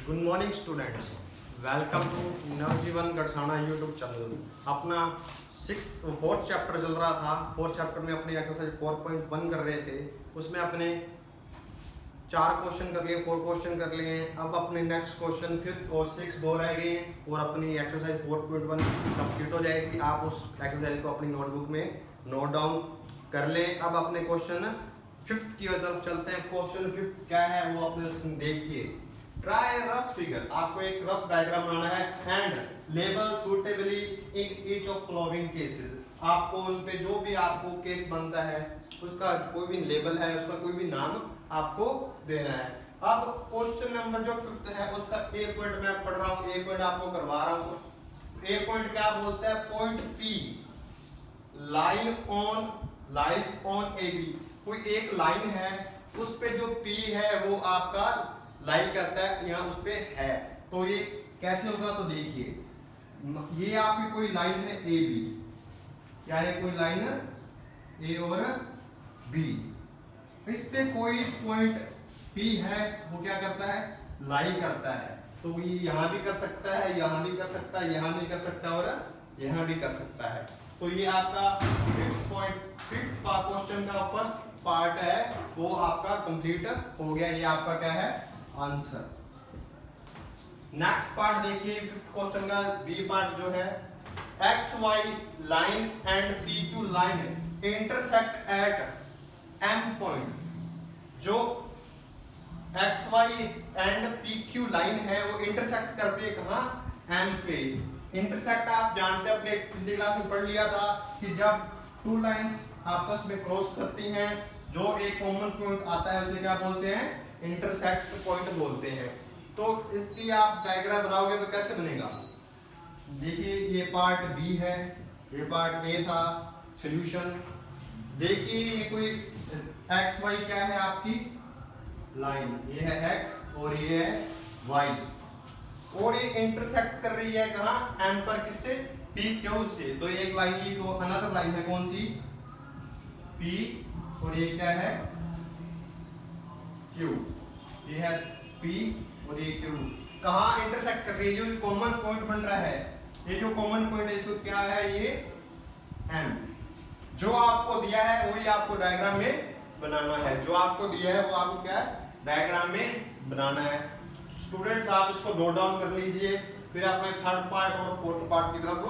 Good morning students, welcome to Navjeevan Garhsana YouTube channel. अपना fourth chapter चल रहा था। फोर्थ चैप्टर में अपने एक्सरसाइज 4.1 कर रहे थे। उसमें अपने 4 क्वेश्चन कर लिए, 4 क्वेश्चन कर लिए हैं। अब अपने नेक्स्ट क्वेश्चन 5th और 6th 2 रह गए हैं और अपनी एक्सरसाइज 4.1 कंप्लीट हो जाएगी। आप उस एक्सरसाइज को अपनी नोटबुक में नोट डाउन कर लें। अब अपने क्वेश्चन 5th की तरफ चलते हैं। क्वेश्चन 5th क्या है वो अपने देखिए। ट्राई रफ फिगर, आपको एक रफ डायग्राम बनाना है and label suitably in each of following cases. आपको उन पे जो भी आपको केस बनता है उसका कोई भी लेबल है, उसका कोई भी नाम आपको देना है। अब क्वेश्चन नंबर जो 5th है उसका ए पॉइंट मैं पढ़ रहा हूँ, ए पॉइंट आपको करवा रहा हूँ। ए पॉइंट क्या बोलता है? Point P lies on A B. कोई एक लाइन है, उस पे जो पी है वो आपका लाई करता है, यहाँ उस पे है। तो ये कैसे होगा? तो देखिए, ये आपकी कोई लाइन है ए बी, क्या है? कोई लाइन ए और बी। इस पे कोई पॉइंट पी है, वो क्या करता है? लाई करता है। तो ये यहाँ भी कर सकता है, यहाँ भी कर सकता है, यहाँ भी कर सकता है और यहाँ भी कर सकता है। तो ये आपका 5th क्वेश्चन का फर्स्ट पार्ट है वो आपका कंप्लीट हो गया। ये आपका क्या है? आंसर। नेक्स्ट पार्ट देखिए 5th क्वेश्चन का बी पार्ट जो है, X Y line and P Q line intersect at M point. जो X Y and P Q line है वो इंटरसेक्ट करते हैं कहाँ? एम पे। इंटरसेक्ट आप जानते हैं, अपने पिछली क्लास में पढ़ लिया था कि जब 2 लाइंस आपस में क्रॉस करती हैं, जो एक कॉमन पॉइंट आता है उसे क्या बोलते हैं? इंटरसेक्ट पॉइंट बोलते हैं। तो इसकी आप डायग्राम बनाओगे तो कैसे बनेगा? देखिए, ये पार्ट बी है, ये पार्ट ए था। सॉल्यूशन देखिए, ये कोई एक्स वाई क्या है? आपकी लाइन, ये है एक्स और ये है वाई, और ये इंटरसेक्ट कर रही है कहाँ? एम पर। किससे? पी क्यू से। तो एक लाइन की को अनदर लाइन है, कौन सी? पी, और ये क्या है? क्यू। ये है पी और ये क्यू। कहाँ इंटरसेक्ट कर रही है? जो कॉमन पॉइंट बन रहा है, ये जो कॉमन पॉइंट है इसको क्या है? ये एम। जो आपको दिया है वही आपको डायग्राम में बनाना है। जो आपको दिया है वो आपको क्या है? डायग्राम में बनाना है। स्टूडेंट्स, आप इसको नोट डाउन कर लीजिए, फिर अपने 3rd पार्ट और 4th पार्ट की तरफ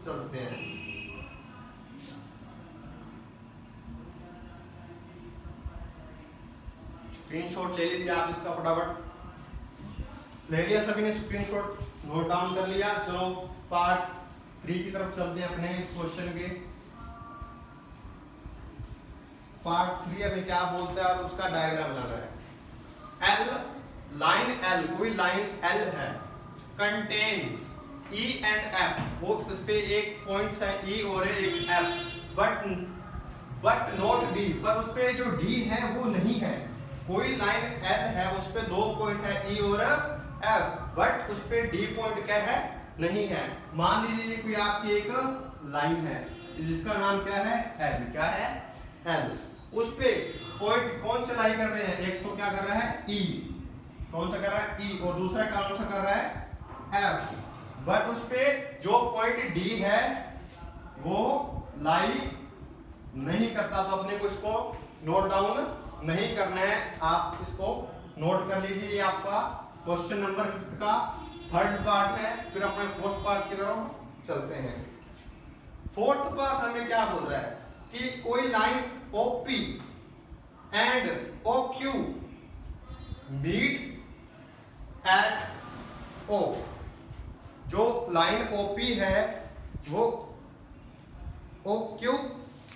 चलते हैं। स्क्रीनशॉट ले लीजिए आप इसका, फटाफट ले लिया सभी ने स्क्रीनशॉट, नोट डाउन कर लिया। चलो पार्ट 3 की तरफ चलते हैं अपने इस क्वेश्चन के। पार्ट 3 हमें क्या बोलता है और उसका डायग्राम बनाना है। एल लाइन एल, कोई लाइन एल है, कंटेन्स ई एंड एफ। वो उस पे एक पॉइंट्स है ई और एक एफ, बट नॉट डी। पर उस पे जो डी है वो नहीं है। कोई लाइन एल है, उस पे 2 पॉइंट है ई और एफ, बट उस पे डी पॉइंट क्या है? नहीं है। मान लीजिए कोई आपकी एक लाइन है जिसका नाम क्या है? एल। क्या है? एल। उस पे पॉइंट कौन से लाई कर रहे हैं? एक तो क्या कर रहा है? ई। कौन सा कर रहा है? ई। और दूसरा कौन सा कर रहा है? एफ। बट उस पे जो पॉइंट डी है वो लाई नहीं करता। तो अपने को इसको नोट डाउन नहीं करना है, आप इसको नोट कर लीजिए। ये आपका क्वेश्चन नंबर 5th का 3rd पार्ट है। फिर अपने 4th पार्ट की तरफ चलते हैं। 4th पार्ट हमें क्या बोल रहा है कि कोई line OP and OQ meet at O। जो लाइन OP है वो OQ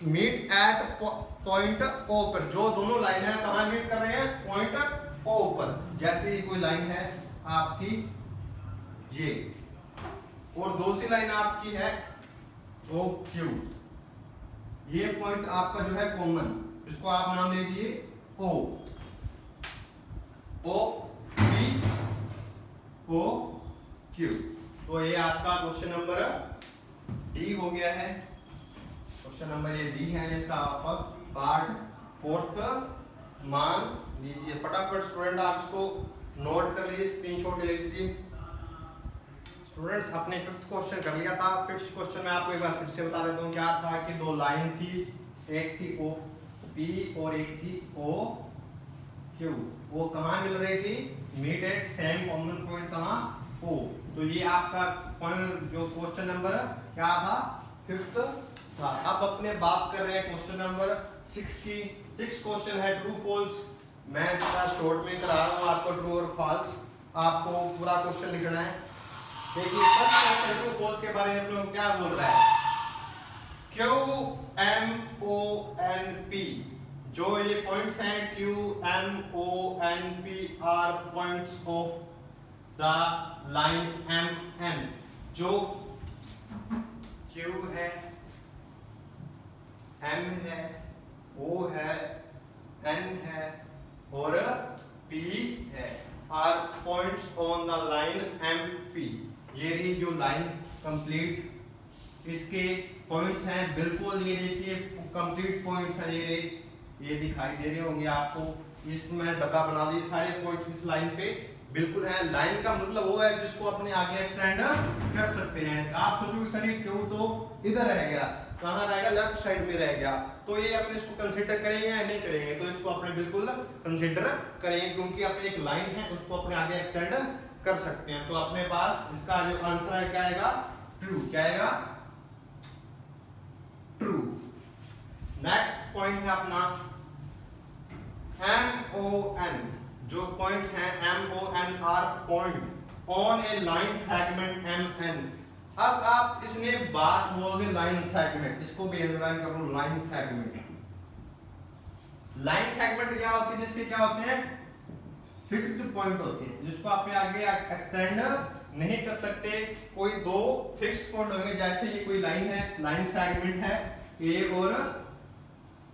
meet at point O पर। जो दोनों लाइन है कहाँ मीट कर रहे हैं? पॉइंट O पर। जैसे ये कोई लाइन है आपकी ये, और दूसरी लाइन आपकी है OQ। ये पॉइंट आपका जो है कॉमन, इसको आप नाम ले लीजिए O। P OQ। तो ये आपका क्वेश्चन नंबर डी हो गया है। क्वेश्चन नंबर ये डी है, इसका आपका पार्ट 4th मान लीजिए। फटाफट स्टूडेंट आप इसको नोट कर लीजिए, स्क्रीनशॉट ले लीजिए। स्टूडेंट्स अपने फिफ्थ क्वेश्चन कर लिया था। फिफ्थ क्वेश्चन में आपको एक बार फिर से बता देता हूँ क्या था कि दो लाइन थी, एक थी ओ पी और एक थी ओ क्यू। वो कहाँ मिल रही थी? Meet at same common point कहाँ? ओ। तो ये आपका पॉइंट जो क्वेश्चन नंबर क्या था? फिफ्थ था। अब अपने बात कर रहे हैं क्वेश्चन नंबर 6 की। 6 क्वेश्चन है ट्रू फॉल्स। मैं इसका शॉर्ट में करा रहा हूँ आपको, ट्रू और फॉल्स। आपको पूरा क्वेश्चन लिखना है। देखिए फर्स्ट क्वेश्चन ट्रू फॉल्स के बारे में हम लोग क्या बोल रहा है? Q M O N P, जो ये पॉइंट्स हैं Q M O N P are points of the line M N। जो Q है, M है, O है, N है और P है, are points on the line M P। ये रही जो लाइन कंप्लीट, इसके पॉइंट्स हैं बिल्कुल, ये देखिए कंप्लीट पॉइंट्स हैं, ये दिखाई दे रहे होंगे आपको। इसमें डब्बा बना दिए, सारे पॉइंट्स इस लाइन पे बिल्कुल है। लाइन का मतलब वो है जिसको अपने आगे एक्सटेंड कर सकते हैं। आप सोचोगे सर ये क्यों तो इधर रह गया, कहाँ रहेगा? लेफ्ट साइड में रह गया। तो ये अपने इसको कंसीडर करेंगे या नहीं करेंगे? तो इसको अपने बिल्कुल कंसीडर करेंगे, क्योंकि अपने एक लाइन है उसको अपने आगे एक्सटेंड कर सकते हैं। तो अपने पास इसका जो आंसर है क्या आएगा? ट्रू। क्या आएगा? ट्रू। नेक्स्ट पॉइंट है अपना MON। जो पॉइंट है MON are point on a line segment MN। अब आप इसने बात बोलोगे लाइन सेगमेंट, इसको भी अंडरलाइन कर लो, लाइन सेगमेंट। लाइन सेगमेंट क्या होती है? जिसके क्या होते हैं? फिक्स्ड पॉइंट होते हैं, जिसको आप आगे एक्सटेंड नहीं कर सकते। कोई दो फिक्स्ड पॉइंट होंगे, जैसे ये कोई लाइन है, लाइन सेगमेंट है ए और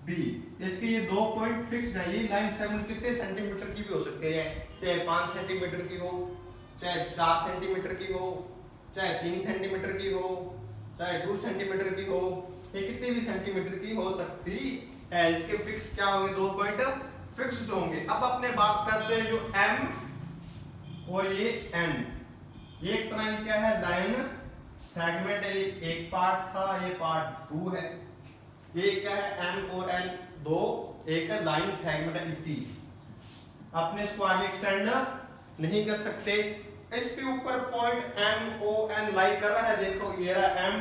बी, इसके ये दो पॉइंट फिक्स्ड है। ये लाइन सेगमेंट कितने सेंटीमीटर की भी हो सकते हैं, चाहे 5 सेंटीमीटर की हो, चाहे 4 सेंटीमीटर की हो, चाहे 3 सेंटीमीटर की हो, चाहे 2 सेंटीमीटर की हो, ये कितने भी सेंटीमीटर की हो सकती है। इसके फिक्स क्या होंगे? दो पॉइंट फिक्स्ड होंगे। अब अपने बात करते हैं जो M और ये N, ये एक तरह की क्या है? लाइन सेगमेंट है। एक पार्ट था, ये पार्ट 2 है। ये क्या है? M और N दो, एक है लाइन सेगमेंट है इतनी। अपने इसको आगे एक्सटेंड नहीं कर सकते। इसके ऊपर पॉइंट MON लाई कर रहा है, देखो ये रहा M,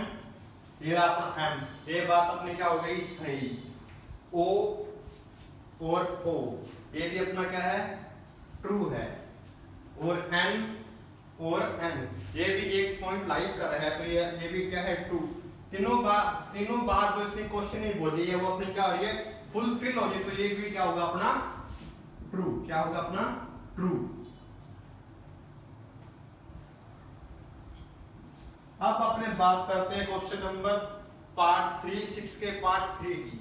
ये रहा अपना M। ये बात अपनी क्या हो गई? सही। O और O ये भी अपना क्या है? ट्रू है। और N और N ये भी एक पॉइंट लाइक कर रहा है, तो ये भी क्या है? ट्रू। तीनों बात जो इसने क्वेश्चन ही बोली है वो अपनी क्या हो रही है? फुलफिल हो रही है। तो ये भी क्या होगा? अपना ट्रू। क्या होगा? अपना ट्रू। अब अपने बात करते हैं क्वेश्चन नंबर पार्ट 3, 6 के पार्ट 3 की।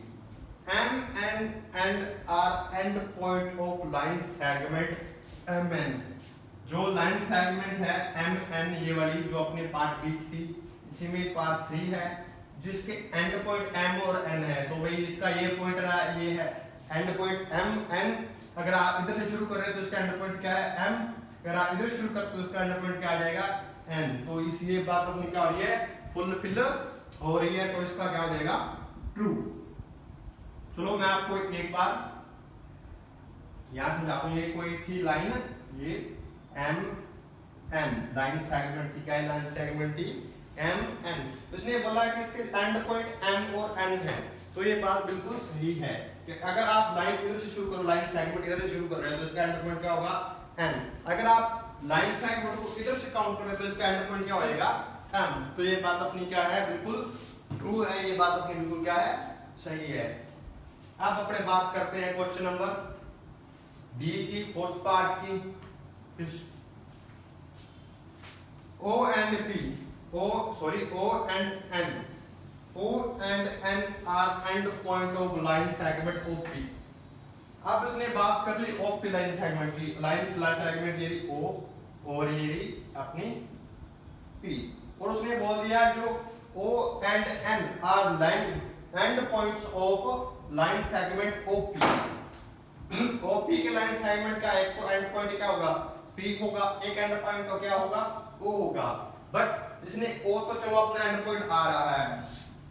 M N and are end point of line segment MN। जो लाइन सेगमेंट है MN, ये वाली जो अपने पार्ट 3 थी, इसी में पार्ट 3 है, जिसके एंड पॉइंट M और N है। तो भाई इसका ये पॉइंट रहा, ये है एंड पॉइंट MN। अगर आप इधर से शुरू कर रहे हैं तो इसका एंड पॉइंट क्या है? M। अगर आप इधर शुरू करते हो तो इसका एंड पॉइंट क्या आ जाएगा? N। तो इसलिए बात अपनी क्या हो रही है? फुलफिल हो रही है। तो इसका क्या हो जाएगा? ट्रू। चलो मैं आपको एक बार यहां समझाता हूं। ये कोई थी लाइन, ये MN लाइन सेगमेंट थी। क्या लाइन सेगमेंट थी? MN। इसने बोला कि इसके एंड पॉइंट M और N है। तो ये बात बिल्कुल सही है कि अगर आप लाइन इधर से शुरू करो, लाइन सेगमेंट इधर से शुरू कर रहे हो तो इसका एंड पॉइंट क्या होगा? N। अगर आप लाइन सेगमेंट को इधर से काउंट कर रहे हो तो इसका एंड पॉइंट क्या होएगा? M। तो ये बात अपनी क्या है? बिल्कुल ट्रू है। ये बात अपनी बिल्कुल क्या है? सही है। अब अपने बात करते हैं क्वेश्चन नंबर डी की, फोर्थ पार्ट की। O and N are end point of line segment OP। अब इसने बात कर ली OP लाइन सेगमेंट की। लाइन सेगमेंट ये O और ये अपनी P, और उसने बोल दिया जो O and N are line end points of line segment OP। OP के लाइन सेगमेंट का एक एंड पॉइंट क्या होगा? P P होगा, एक एंड पॉइंट तो क्या होगा O होगा। बट इसने O तो चलो अपना एंड पॉइंट आ रहा है,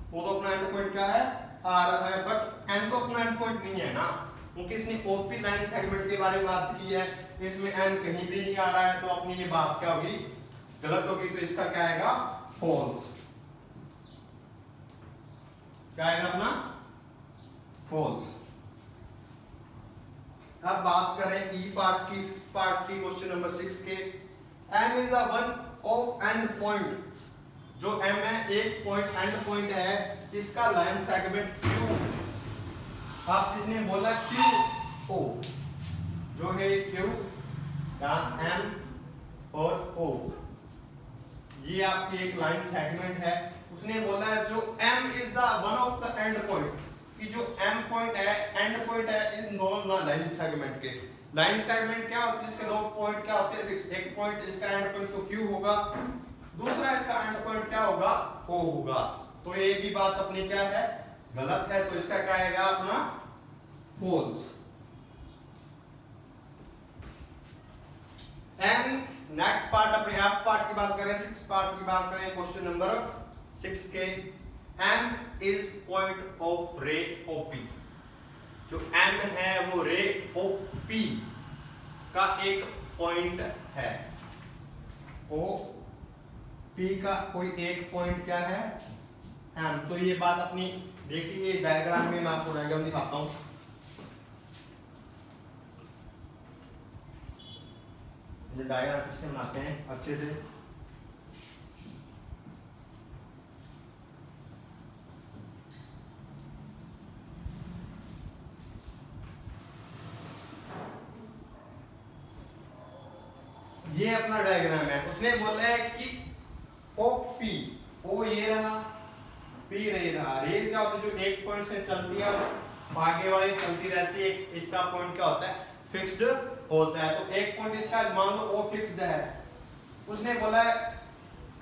O तो अपना एंड पॉइंट क्या है आ रहा है, बट N तो अपना एंड पॉइंट नहीं है ना, क्योंकि इसने OP लाइन सेगमेंट के बारे में बात की है, इसमें N कहीं भी नहीं आ रहा है, तो अपनी ये बात क्या होगी गलत होगी। तो इसका क्या आएगा फॉल्स, क्या आएगा अपना फॉल्स। अब बात करें ई पार्ट की, पार्ट सी क्वेश्चन नंबर 6 के। M is the one of and point, जो M है एक पॉइंट एंड पॉइंट है, इसका लाइन सेगमेंट Q, आप इसने बोला QO, जो है Q M और O, ये आपकी एक लाइन सेगमेंट है। उसने बोला है जो M is the one of the end point, कि जो M पॉइंट है एंड पॉइंट है इस नॉन लाइन सेगमेंट के। लाइन सेगमेंट क्या होती है, इसके दो पॉइंट क्या होते हैं फिक्स, एक पॉइंट इसका एंड पॉइंट तो Q होगा, दूसरा इसका एंड पॉइंट क्या होगा O होगा। तो ये भी बात अपनी क्या है गलत है, तो इसका क्या आएगा अपना फॉल्स। एंड नेक्स्ट पार्ट अपने F पार्ट की बात करें, 6 पार्ट की बात करें क्वेश्चन नंबर 6 के। M is point of ray OP, जो M है वो रे OP का एक पॉइंट है, OP का कोई एक पॉइंट क्या है M। तो ये बात अपनी देखिए डायग्राम में, मैं आपको डायग्राम दिखाता हूँ। ये डायग्राम फिर से बनाते हैं अच्छे से। ये अपना डायग्राम है, उसने बोला है कि OP, O ये रहा, P ये रहा। रे क्या होता है जो एक पॉइंट से चलती है आगे वाली चलती रहती है, इसका पॉइंट क्या होता है फिक्स्ड होता है। तो एक पॉइंट इसका मान लो O फिक्स्ड है, उसने बोला है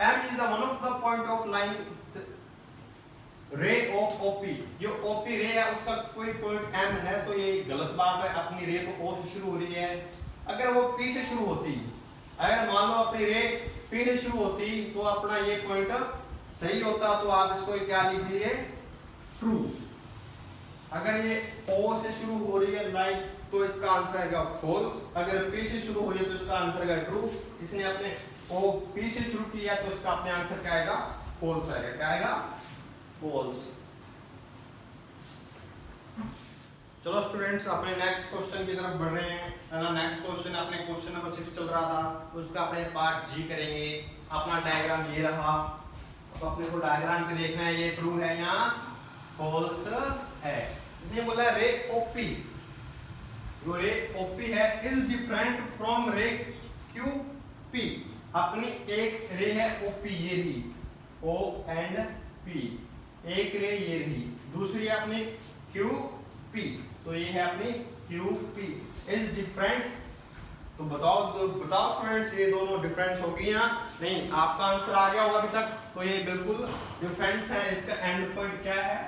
M is the one of the point of line ray of OP, जो OP रे है उसका कोई पॉइंट M है, तो ये गलत बात है। अपनी रे तो O से शुरू हो रही है, अगर वो P से शुरू होती, अगर मान लो अपनी रे P से शुरू होती तो अपना ये पॉइंट सही होता, तो आप इसको क्या लिखिए ट्रू। अगर ये O से शुरू हो रही है लाइन तो इसका आंसर आएगा फॉल्स, अगर P से शुरू हो रही है तो इसका आंसर आएगा ट्रू। इसने अपने P से शुरू किया तो इसका अपने आंसर क्या आएगा फॉल्स आएगा, क्या आएगा फॉल्स। चलो स्टूडेंट्स अपने नेक्स्ट क्वेश्चन की तरफ बढ़ रहे हैं। नेक्स्ट क्वेश्चन अपने क्वेश्चन नंबर 6 चल रहा था, उसका अपने पार्ट जी करेंगे। अपना डायग्राम ये रहा, तो अपने को डायग्राम पे देखना है ये ट्रू है या फॉल्स है। इसने बोला रे OP, जो रे OP है इज डिफरेंट फ्रॉम रे QP। अपनी एक रे है OP, ये रही O एंड P, एक रे ये रही, दूसरी अपनी QP, तो ये है अपनी QP इज डिफरेंट। तो बताओ स्टूडेंट्स ये दोनों डिफरेंस होगी या नहीं। आपका आंसर आ गया होगा अभी तक, तो ये बिल्कुल डिफरेंस है। इसका एंड पॉइंट क्या है,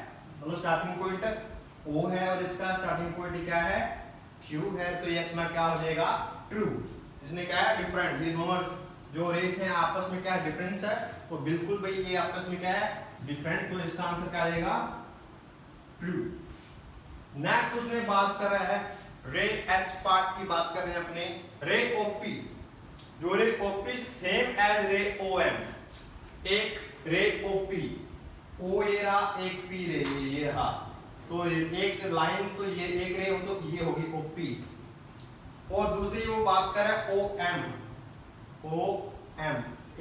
मतलब स्टार्टिंग पॉइंट O है और इसका स्टार्टिंग पॉइंट क्या है Q है, तो ये अपना क्या हो जाएगा ट्रू। इसने क्या है डिफरेंट, ये दोनों जो रेस हैं आपस में क्या डिफरेंस है, तो बिल्कुल भाई ये आपस में क्या है डिफरेंट, तो इसका आंसर क्या आएगा ट्रू। नेक्स्ट उसमें बात कर रहा है रे H पार्ट की बात कर रहे हैं अपने। रे OP, जो रे OP सेम एज रे OM, एक रे OP O ये रहा, एक P रे ये रहा, तो एक लाइन तो ये एक रे हो तो ये होगी OP, और दूसरी वो बात कर रहा है OM,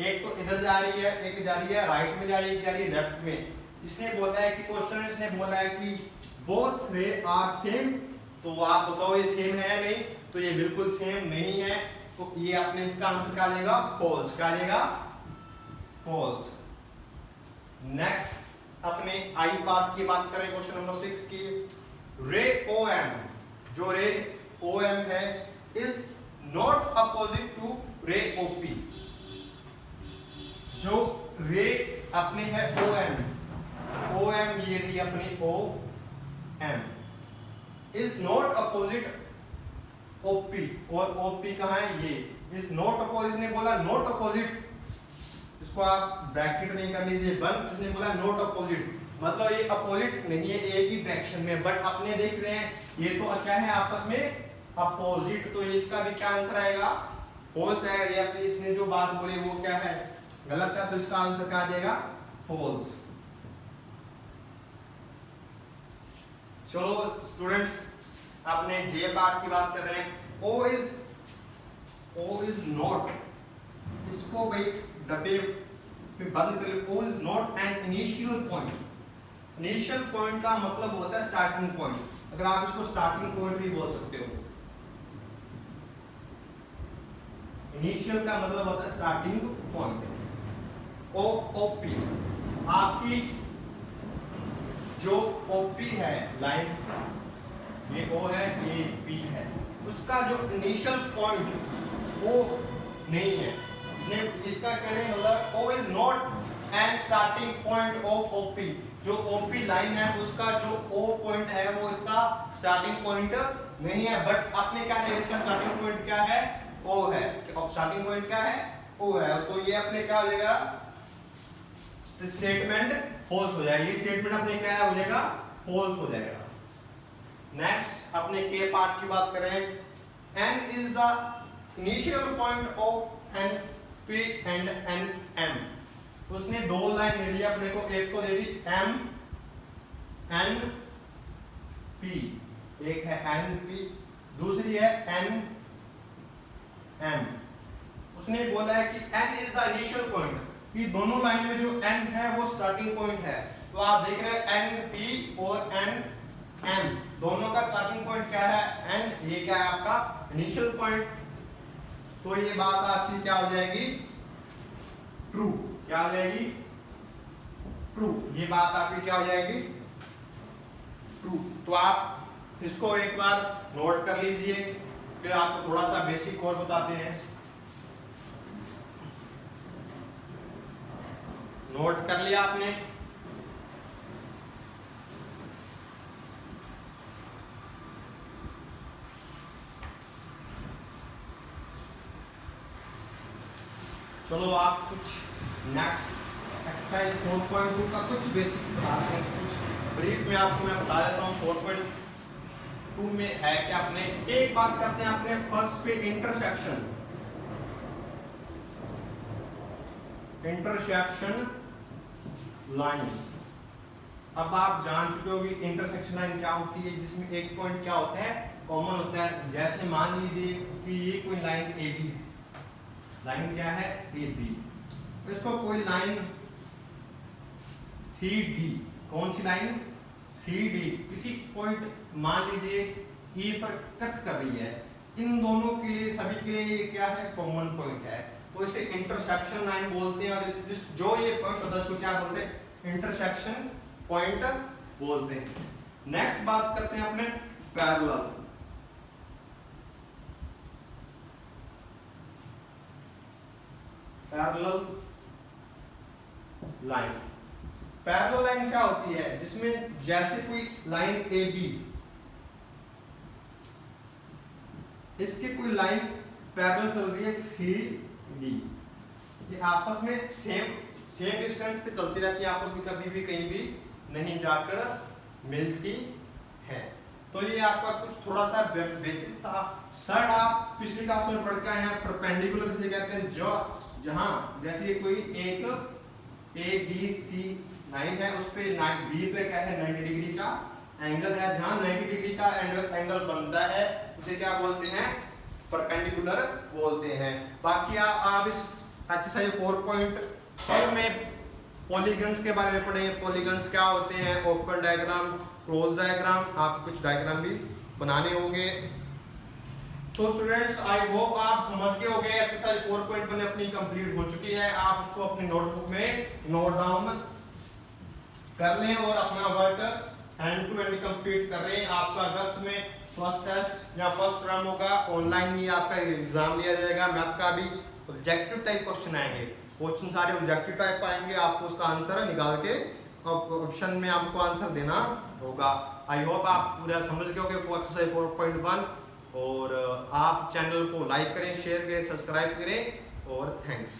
एक तो इधर जा रही है, एक जा रही है राइट में जा रही है, एक जा रही है लेफ्ट में। इसने बोला है कि क्वेश्चन इसने बोला है कि बोथ रे आर सेम, तो आप बताओ ये सेम है या नहीं, तो ये बिल्कुल सेम नहीं है, तो ये आपने इसका आंसर क्या लेगा फॉल्स, क्या लेगा फॉल्स। नेक्स्ट अपने आई पार्ट की बात करें क्वेश्चन नंबर 6 की। रे OM, जो रे OM है इज नॉट अपोजिट टू रे OP, जो रे अपने है OM ये रही अपनी OM is not opposite OP, और OP कहाँ है ये, इज नॉट अपोजिट, इसने बोला नॉट अपोजिट, इसको आप ब्रैकेट नहीं कर लीजिए बंद, इसने बोला नॉट अपोजिट, मतलब ये अपोजिट नहीं है, एक ही डायरेक्शन में, बट अपने देख रहे हैं ये तो क्या है आपस में अपोजिट, तो इसका भी क्या आंसर आएगा, फॉल्स आएगा। ये अपनी इसने जो बात बोली वो क्या है, गलत है, तो इसका आंसर क्या आ जाएगा, फॉल्स। चलो स्टूडेंट्स, आपने जे पार्ट की बात कर रहे हैं, ओ इज नॉट, इसको भाई डब्बे में बंद कर लो, O is not an initial point. Initial point का मतलब होता है स्टार्टिंग पॉइंट, अगर आप इसको स्टार्टिंग पॉइंट भी बोल सकते हो। इनिशियल का मतलब होता है स्टार्टिंग पॉइंट। ओपी, आपकी जो ओपी है लाइन, ये ओ है, ये पी है, उसका जो इनिशियल पॉइंट वो नहीं है, इसका करें मतलब O is not end starting point of OP, जो ओपी लाइन है उसका जो ओ पॉइंट है वो इसका स्टार्टिंग पॉइंट नहीं है, बट आपने क्या लिया, इसका स्टार्टिंग पॉइंट क्या है, ओ है, और स्टार्टिंग पॉइंट क्या है, ओ है, तो ये अपने क्या हो जाएगा, स्टेटमेंट फॉल्स हो जाएगा, ये स्टेटमेंट अपने क्या हो जाएगा, फॉल्स हो जाएगा। नेक्स्ट अपने के पार्ट की बात करें, n is the initial point of N P and N M, उसने दो लाइन दे दी अपने को, एक को दे दी m n p, एक है n p, दूसरी है n m। उसने बोला है कि n is the initial point, कि दोनों लाइन में जो n है वो स्टार्टिंग पॉइंट है, तो आप देख रहे हैं n p और n m दोनों का स्टार्टिंग पॉइंट क्या है, n, ये क्या है आपका इनिशियल पॉइंट, तो ये बात आपकी क्या हो जाएगी, ट्रू, क्या हो जाएगी, ट्रू, ये बात आपकी क्या हो जाएगी, ट्रू। तो आप इसको एक बार नोट कर लीजिए, फिर आपको थोड़ा सा बेसिक और बताते हैं। नोट कर लिया आपने, चलो आप कुछ नेक्स्ट एक्सरसाइज 4.2 का कुछ बेसिक बताते हैं, कुछ ब्रीफ में आपको मैं बता देता हूँ 4.2 में है क्या। अपने एक बात करते हैं अपने फर्स्ट पे, इंटरसेक्शन लाइन। अब आप जान चुके हो कि इंटरसेक्शन लाइन क्या होती है, जिसमें एक पॉइंट क्या होता है, कॉमन होता है। जैसे मान लीजिए कि ये कोई लाइन ए बी, लाइन क्या है ए बी, इसको कोई लाइन सी डी, कौन सी लाइन, सी डी, किसी पॉइंट मान लीजिए ई पर कट कर रही है, इन दोनों के लिए सभी के लिए ये क्या है, कॉमन पॉइंट है, तो इसे इंटरसेक्शन लाइन बोलते हैं। और इस जो ये पॉइंट होता है उसको क्या बोलते हैं, इंटरसेक्शन पॉइंट बोलते हैं। नेक्स्ट बात करते हैं अपने parallel. Parallel line, parallel line क्या होती है, जिसमें जैसे कोई लाइन ए बी, इसकी कोई लाइन पैरेलल चल रही है सी डी, ये आपस में सेम डिस्टेंस पे चलती रहती है, आपस में कभी भी कहीं भी नहीं जाकर मिलती है। तो ये आपका कुछ थोड़ा सा बेसिक था। थर्ड आप पिछली क्लास में पढ़ के आए हैं, परपेंडिकुलर जिसे कहते हैं, जो जहां जैसे कोई एक ए बी सी लाइन है, उस पे बी पे क्या है 90 डिग्री का एंगल है, जहां 90 डिग्री का एंगल बनता है उसे क्या बोलते हैं, परपेंडिकुलर बोलते हैं। बाकी आप इस एक्सरसाइज 4.2 में पॉलीगन्स के बारे में पढ़ेंगे। पॉलीगन्स क्या होते हैं, ओपन डायग्राम, क्लोज डायग्राम, आप कुछ डायग्राम भी बनाने होंगे। तो स्टूडेंट्स आई होप आप समझ गए होंगे, एक्सरसाइज 4.1 अपनी कंप्लीट हो चुकी है। आप उसको अपनी नोटबुक में नोट डाउन कर लें और अपना work hand to hand complete कर रहे हैं। आपका अगस्त में फर्स्ट टेस्ट या फर्स्ट टर्म होगा, ऑनलाइन ही आपका एग्जाम लिया जाएगा। मैथ का भी ऑब्जेक्टिव टाइप क्वेश्चन आएंगे, क्वेश्चन सारे ऑब्जेक्टिव टाइप आएंगे, आपको उसका आंसर निकाल के ऑप्शन में आपको आंसर देना होगा। आई होप आप पूरा समझ गए होंगे एक्सरसाइज 4.1 और आप चैनल को लाइक करें, शेयर करें, सब्सक्राइब करें और थैंक्स।